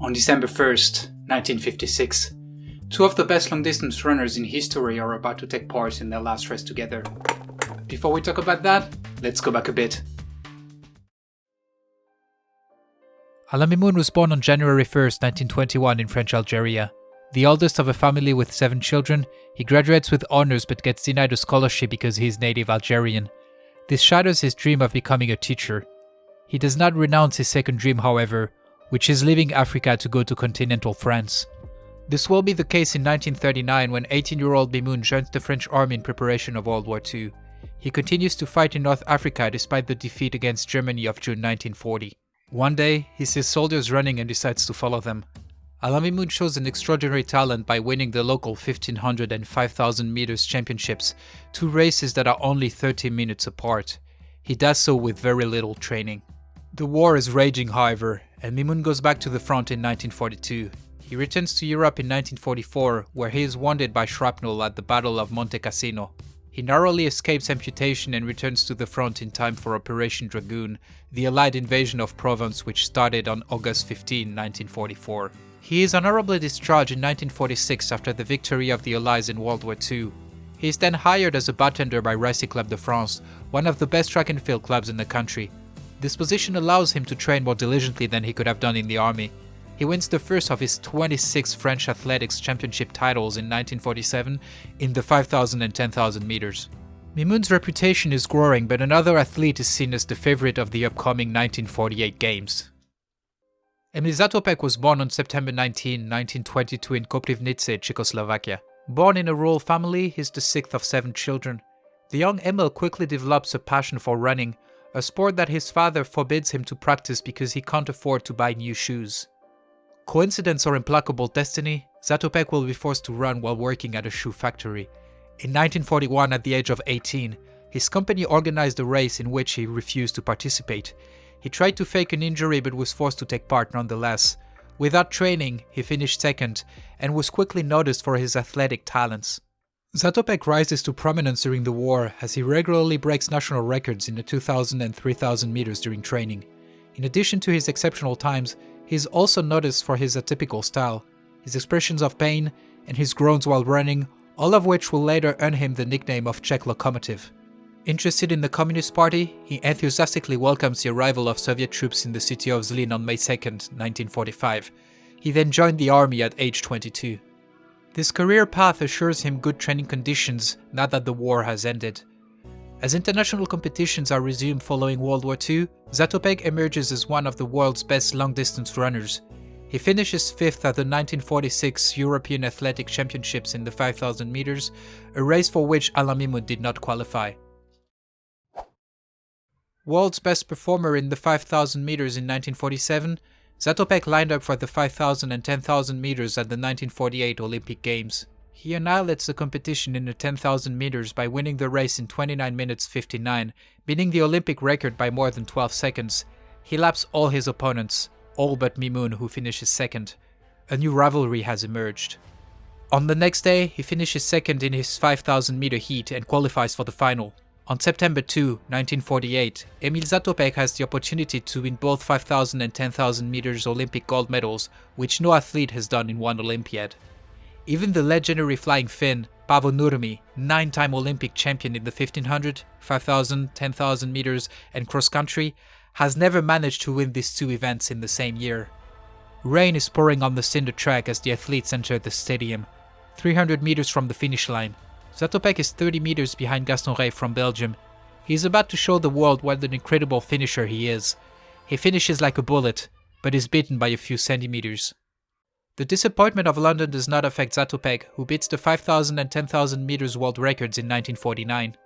On December 1st, 1956, two of the best long-distance runners in history are about to take part in their last race together. Before we talk about that, let's go back a bit. Alain Mimoun was born on January 1st, 1921 in French Algeria. The oldest of a family with 7 children, he graduates with honors but gets denied a scholarship because he is native Algerian. This shatters his dream of becoming a teacher. He does not renounce his second dream, however, which is leaving Africa to go to continental France. This will be the case in 1939 when 18-year-old Mimoun joins the French army in preparation of World War II. He continues to fight in North Africa despite the defeat against Germany of June 1940. One day, he sees soldiers running and decides to follow them. Alain Mimoun shows an extraordinary talent by winning the local 1500 and 5000 meters championships, 2 races that are only 30 minutes apart. He does so with very little training. The war is raging, however, and Mimoun goes back to the front in 1942. He returns to Europe in 1944, where he is wounded by shrapnel at the Battle of Monte Cassino. He narrowly escapes amputation and returns to the front in time for Operation Dragoon, the Allied invasion of Provence which started on August 15, 1944. He is honorably discharged in 1946 after the victory of the Allies in World War II. He is then hired as a bartender by Racing Club de France, one of the best track and field clubs in the country. This position allows him to train more diligently than he could have done in the army. He wins the first of his 26 French athletics championship titles in 1947 in the 5000 and 10,000 meters. Mimoun's reputation is growing, but another athlete is seen as the favorite of the upcoming 1948 Games. Emil Zátopek was born on September 19, 1922 in Koprivnice, Czechoslovakia. Born in a rural family, he is the 6th of 7 children. The young Emil quickly develops a passion for running, a sport that his father forbids him to practice because he can't afford to buy new shoes. Coincidence or implacable destiny, Zátopek will be forced to run while working at a shoe factory. In 1941, at the age of 18, his company organized a race in which he refused to participate. He tried to fake an injury but was forced to take part nonetheless. Without training, he finished second and was quickly noticed for his athletic talents. Zátopek rises to prominence during the war as he regularly breaks national records in the 2000 and 3000 meters during training. In addition to his exceptional times, he is also noticed for his atypical style, his expressions of pain, and his groans while running, all of which will later earn him the nickname of Czech locomotive. Interested in the Communist Party, he enthusiastically welcomes the arrival of Soviet troops in the city of Zlín on May 2, 1945. He then joined the army at age 22. This career path assures him good training conditions now that the war has ended. As international competitions are resumed following World War II, Zátopek emerges as one of the world's best long-distance runners. He finishes 5th at the 1946 European Athletic Championships in the 5000 meters, a race for which Alain Mimoun did not qualify. World's best performer in the 5000 meters in 1947, Zátopek lined up for the 5000 and 10,000 meters at the 1948 Olympic Games. He annihilates the competition in the 10,000 meters by winning the race in 29 minutes 59, beating the Olympic record by more than 12 seconds. He laps all his opponents, all but Mimoun, who finishes second. A new rivalry has emerged. On the next day, he finishes second in his 5,000 meter heat and qualifies for the final. On September 2, 1948, Emil Zátopek has the opportunity to win both 5,000 and 10,000 meters Olympic gold medals, which no athlete has done in one Olympiad. Even the legendary flying Finn, Paavo Nurmi, 9-time Olympic champion in the 1500, 5,000, 10,000 meters and cross-country, has never managed to win these 2 events in the same year. Rain is pouring on the cinder track as the athletes enter the stadium, 300 meters from the finish line. Zátopek is 30 meters behind Gaston Rey from Belgium. He is about to show the world what an incredible finisher he is. He finishes like a bullet, but is beaten by a few centimeters. The disappointment of London does not affect Zátopek, who beats the 5,000 and 10,000 meters world records in 1949.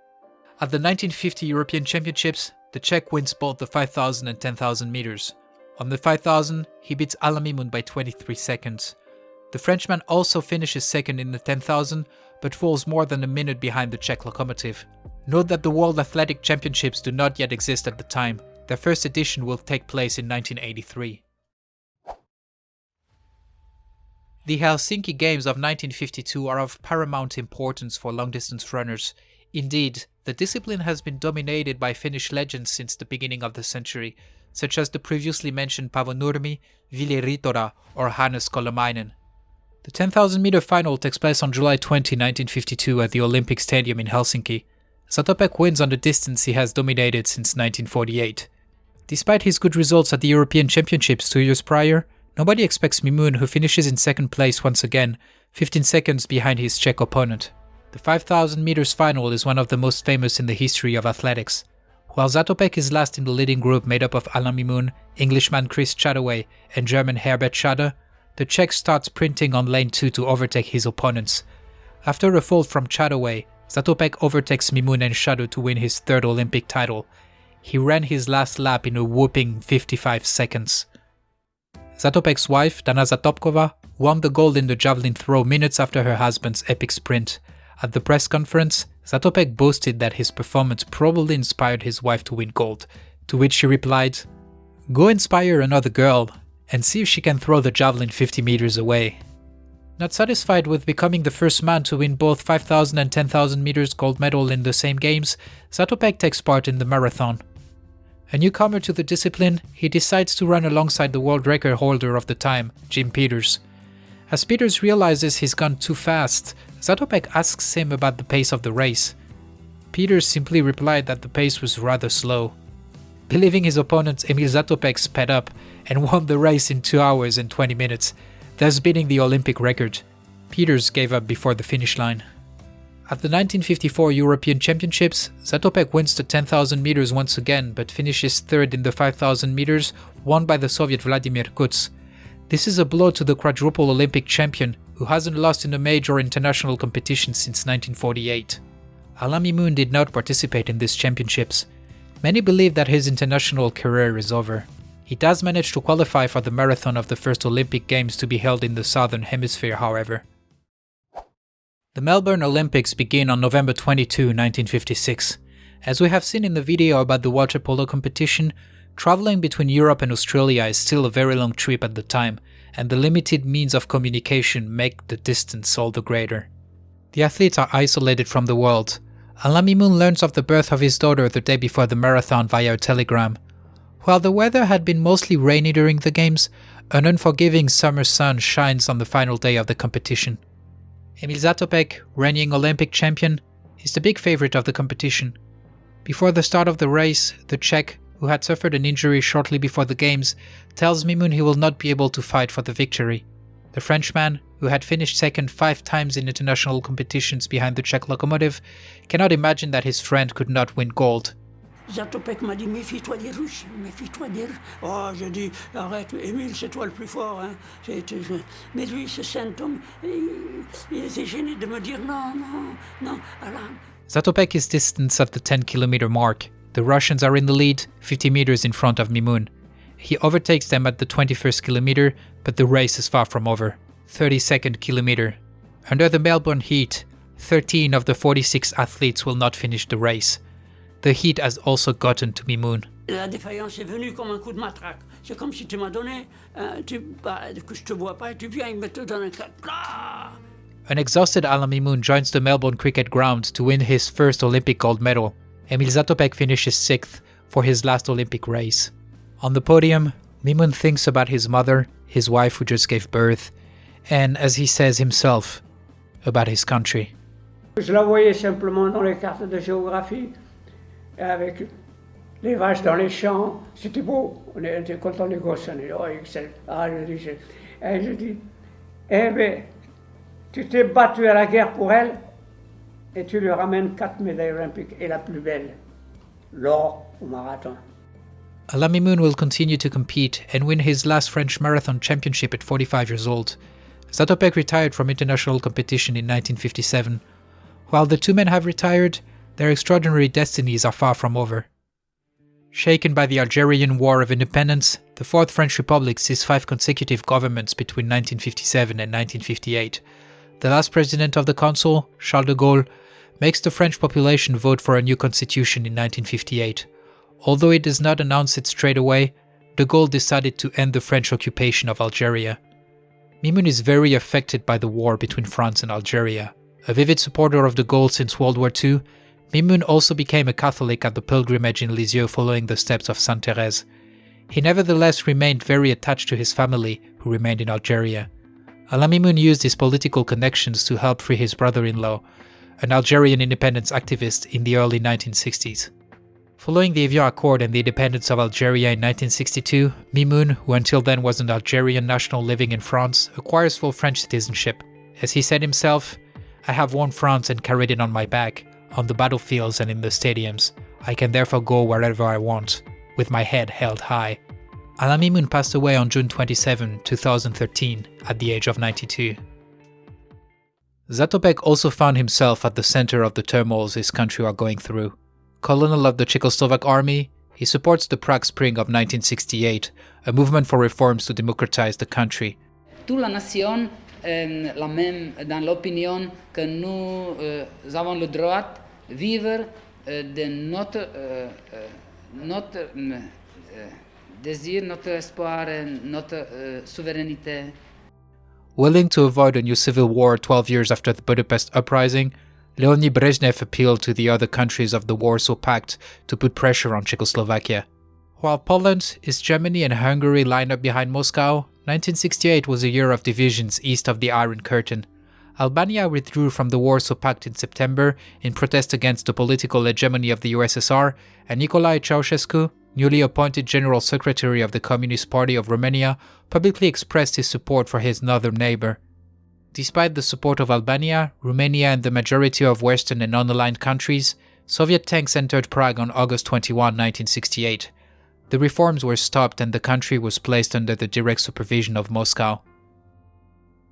At the 1950 European Championships, the Czech wins both the 5,000 and 10,000 meters. On the 5,000, he beats Alain Mimoun by 23 seconds. The Frenchman also finishes second in the 10,000, but falls more than a minute behind the Czech locomotive. Note that the World Athletic Championships do not yet exist at the time. Their first edition will take place in 1983. The Helsinki Games of 1952 are of paramount importance for long-distance runners. Indeed, the discipline has been dominated by Finnish legends since the beginning of the century, such as the previously mentioned Paavo Nurmi, Ville Ritora, or Hannes Kolomainen. The 10,000 meter final takes place on July 20, 1952 at the Olympic Stadium in Helsinki. Zátopek wins on the distance he has dominated since 1948. Despite his good results at the European Championships 2 years prior, nobody expects Mimoun, who finishes in second place once again, 15 seconds behind his Czech opponent. The 5,000 meters final is one of the most famous in the history of athletics. While Zátopek is last in the leading group made up of Alain Mimoun, Englishman Chris Chataway, and German Herbert Schade, the Czech starts sprinting on lane 2 to overtake his opponents. After a fall from Chataway, Zátopek overtakes Mimoun and Schade to win his third Olympic title. He ran his last lap in a whopping 55 seconds. Zátopek's wife, Dana Zátopkova, won the gold in the javelin throw minutes after her husband's epic sprint. At the press conference, Zátopek boasted that his performance probably inspired his wife to win gold, to which she replied, "Go inspire another girl and see if she can throw the javelin 50 meters away." Not satisfied with becoming the first man to win both 5,000 and 10,000 meters gold medal in the same games, Zátopek takes part in the marathon. A newcomer to the discipline, he decides to run alongside the world record holder of the time, Jim Peters. As Peters realizes he's gone too fast, Zátopek asks him about the pace of the race. Peters simply replied that the pace was rather slow. Believing his opponent Emil Zátopek sped up and won the race in 2 hours and 20 minutes, thus beating the Olympic record. Peters gave up before the finish line. At the 1954 European Championships, Zátopek wins the 10,000 meters once again, but finishes third in the 5,000 meters, won by the Soviet Vladimir Kuts. This is a blow to the quadruple Olympic champion, who hasn't lost in a major international competition since 1948. Alain Mimoun did not participate in these championships. Many believe that his international career is over. He does manage to qualify for the marathon of the first Olympic Games to be held in the Southern Hemisphere, however. The Melbourne Olympics begin on November 22, 1956. As we have seen in the video about the water polo competition, traveling between Europe and Australia is still a very long trip at the time, and the limited means of communication make the distance all the greater. The athletes are isolated from the world. Alain Mimoun learns of the birth of his daughter the day before the marathon via a telegram. While the weather had been mostly rainy during the games, an unforgiving summer sun shines on the final day of the competition. Emil Zátopek, reigning Olympic champion, is the big favorite of the competition. Before the start of the race, the Czech, who had suffered an injury shortly before the games, tells Mimoun he will not be able to fight for the victory. The Frenchman, who had finished second 5 times in international competitions behind the Czech locomotive, cannot imagine that his friend could not win gold. Zátopek m'a dit méfie-toi des Russes, méfie-toi des Russes. Oh, j'ai dit arrête, Emile, c'est toi le plus fort. Hein. Mais lui, ce saint homme, il était gêné de me dire non, non, non, Alain. Zátopek is distanced at the 10-kilometer mark. The Russians are in the lead, 50 meters in front of Mimoun. He overtakes them at the 21st kilometer, but the race is far from over. 32nd kilometer. Under the Melbourne heat, 13 of the 46 athletes will not finish the race. The heat has also gotten to Mimoun. La défaillance est venue comme un coup de matraque. C'est comme si tu m'as donné, que je te vois pas, et tu viens et me te donne un clap. An exhausted Alain Mimoun joins the Melbourne cricket ground to win his first Olympic gold medal. Emil Zátopek finishes 6th for his last Olympic race. On the podium, Mimoun thinks about his mother, his wife who just gave birth, and, as he says himself, about his country. Je la voyais simplement dans les cartes de géographie, avec les vaches dans les champs. C'était beau, on était contents les gosses. On dit, oh, excellent. Ah, je dis, eh bien, tu t'es battu à la guerre pour elle, et tu lui ramènes 4 médailles olympiques, et la plus belle, l'or au marathon. Alain Mimoun will continue to compete and win his last French marathon championship at 45 years old. Zátopek retired from international competition in 1957. While the two men have retired, their extraordinary destinies are far from over. Shaken by the Algerian War of Independence, the Fourth French Republic sees 5 consecutive governments between 1957 and 1958. The last president of the Council, Charles de Gaulle, makes the French population vote for a new constitution in 1958. Although it does not announce it straight away, de Gaulle decided to end the French occupation of Algeria. Mimoun is very affected by the war between France and Algeria. A vivid supporter of de Gaulle since World War II, Mimoun also became a Catholic at the pilgrimage in Lisieux following the steps of Sainte Thérèse. He nevertheless remained very attached to his family, who remained in Algeria. Alain Mimoun used his political connections to help free his brother-in-law, an Algerian independence activist in the early 1960s. Following the Evian Accord and the independence of Algeria in 1962, Mimoun, who until then was an Algerian national living in France, acquires full French citizenship. As he said himself, "I have won France and carried it on my back, on the battlefields and in the stadiums. I can therefore go wherever I want, with my head held high." Alain Mimoun passed away on June 27, 2013, at the age of 92. Zátopek also found himself at the center of the turmoils his country are going through. Colonel of the Czechoslovak army, he supports the Prague Spring of 1968, a movement for reforms to democratize the country. Toute la nation la même dans l'opinion que nous avons le droit de vivre de notre désir, notre espoir, notre souveraineté. Willing to avoid a new civil war 12 years after the Budapest uprising, Leonid Brezhnev appealed to the other countries of the Warsaw Pact to put pressure on Czechoslovakia. While Poland, East Germany and Hungary lined up behind Moscow, 1968 was a year of divisions east of the Iron Curtain. Albania withdrew from the Warsaw Pact in September in protest against the political hegemony of the USSR, and Nicolae Ceausescu, newly appointed General Secretary of the Communist Party of Romania, publicly expressed his support for his northern neighbor. Despite the support of Albania, Romania and the majority of Western and non-aligned countries, Soviet tanks entered Prague on August 21, 1968. The reforms were stopped and the country was placed under the direct supervision of Moscow.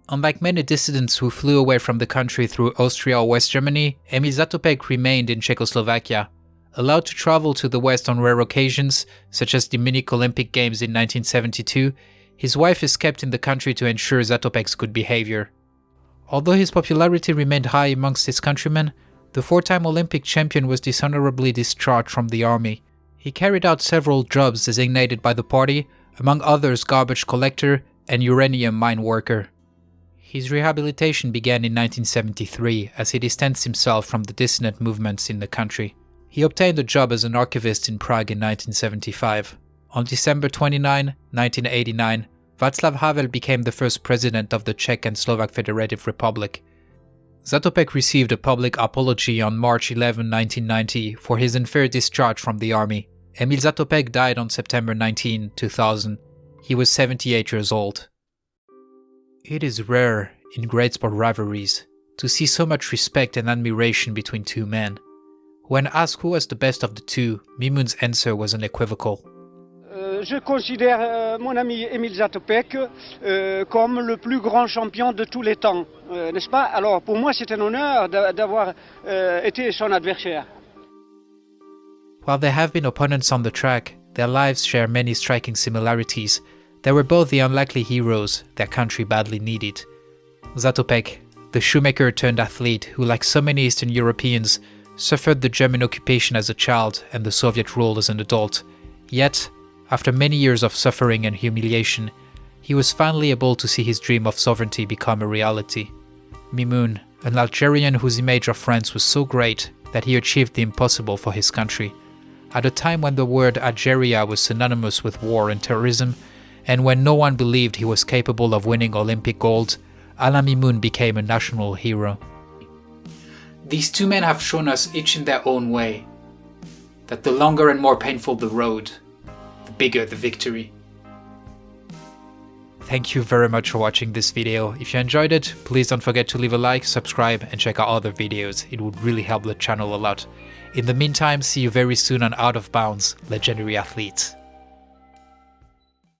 Unlike many dissidents who flew away from the country through Austria or West Germany, Emil Zátopek remained in Czechoslovakia. Allowed to travel to the West on rare occasions, such as the Munich Olympic Games in 1972, his wife is kept in the country to ensure Zátopek's good behavior. Although his popularity remained high amongst his countrymen, the four-time Olympic champion was dishonorably discharged from the army. He carried out several jobs designated by the party, among others garbage collector and uranium mine worker. His rehabilitation began in 1973 as he distanced himself from the dissident movements in the country. He obtained a job as an archivist in Prague in 1975. On December 29, 1989, Václav Havel became the first president of the Czech and Slovak Federative Republic. Zátopek received a public apology on March 11, 1990 for his unfair discharge from the army. Emil Zátopek died on September 19, 2000. He was 78 years old. It is rare, in great sport rivalries, to see so much respect and admiration between two men. When asked who was the best of the two, Mimoun's answer was unequivocal. Je considère mon ami Emil Zátopek comme le plus grand champion de tous les temps, n'est-ce pas? Alors pour moi c'est un honneur d'avoir été son adversaire. While they have been opponents on the track, their lives share many striking similarities. They were both the unlikely heroes their country badly needed. Zátopek, the shoemaker turned athlete who, like so many Eastern Europeans, suffered the German occupation as a child and the Soviet rule as an adult. Yet, after many years of suffering and humiliation, he was finally able to see his dream of sovereignty become a reality. Mimoun, an Algerian whose image of France was so great that he achieved the impossible for his country. At a time when the word Algeria was synonymous with war and terrorism, and when no one believed he was capable of winning Olympic gold, Alain Mimoun became a national hero. These two men have shown us, each in their own way, that the longer and more painful the road, the bigger the victory. Thank you very much for watching this video. If you enjoyed it, please don't forget to leave a like, subscribe and check out other videos. It would really help the channel a lot. In the meantime, see you very soon on Out of Bounds, Legendary Athletes.